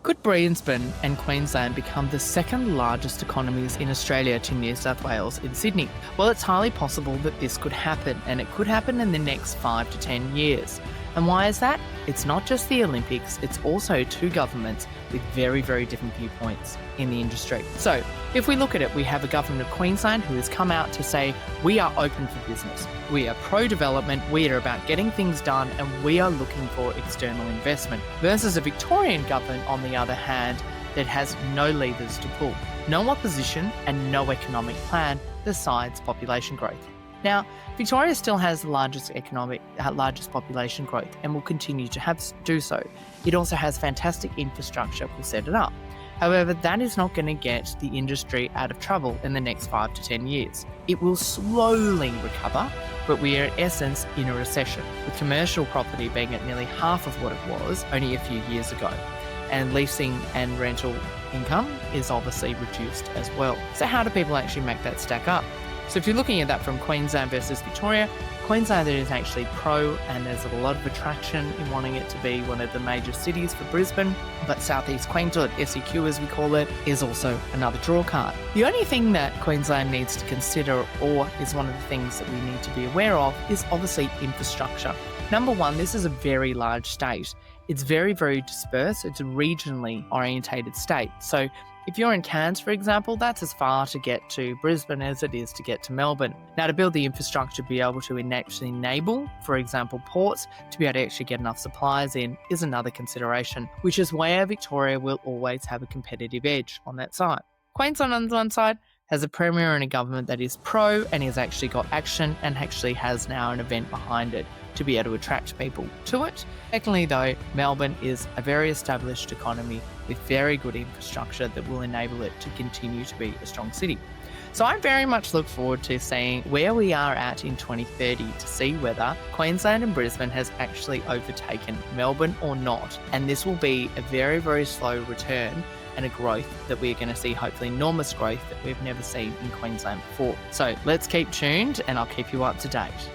Could Brisbane and Queensland become the second largest economies in Australia to New South Wales in Sydney? Well, it's highly possible that this could happen, and it could happen in the next 5 to 10 years. And why is that? It's not just the Olympics, it's also two governments with very, very different viewpoints in the industry. So if we look at it, we have a government of Queensland who has come out to say, we are open for business. We are pro-development, we are about getting things done, and we are looking for external investment. Versus a Victorian government, on the other hand, that has no levers to pull, no opposition and no economic plan besides population growth. Now, Victoria still has the largest population growth and will continue to do so. It also has fantastic infrastructure to set it up. However, that is not going to get the industry out of trouble in the next 5 to 10 years. It will slowly recover, but we are in essence in a recession, with commercial property being at nearly half of what it was only a few years ago. And leasing and rental income is obviously reduced as well. So how do people actually make that stack up? So if you're looking at that from Queensland versus Victoria, Queensland is actually pro, and there's a lot of attraction in wanting it to be one of the major cities for Brisbane, but Southeast Queensland, SEQ as we call it, is also another draw card. The only thing that Queensland needs to consider, or is one of the things that we need to be aware of, is obviously infrastructure. Number one, this is a very large state. It's very, very dispersed. It's a regionally orientated state. So if you're in Cairns, for example, that's as far to get to Brisbane as it is to get to Melbourne. Now, to build the infrastructure to be able to actually enable, for example, ports, to be able to actually get enough supplies in is another consideration, which is where Victoria will always have a competitive edge on that side. Queensland, on the one side, has a premier and a government that is pro and has actually got action and actually has now an event behind it to be able to attract people to it. Secondly, though, Melbourne is a very established economy with very good infrastructure that will enable it to continue to be a strong city. So I very much look forward to seeing where we are at in 2030 to see whether Queensland and Brisbane has actually overtaken Melbourne or not. And this will be a very, very slow return and a growth that we're going to see, hopefully enormous growth that we've never seen in Queensland before. So let's keep tuned and I'll keep you up to date.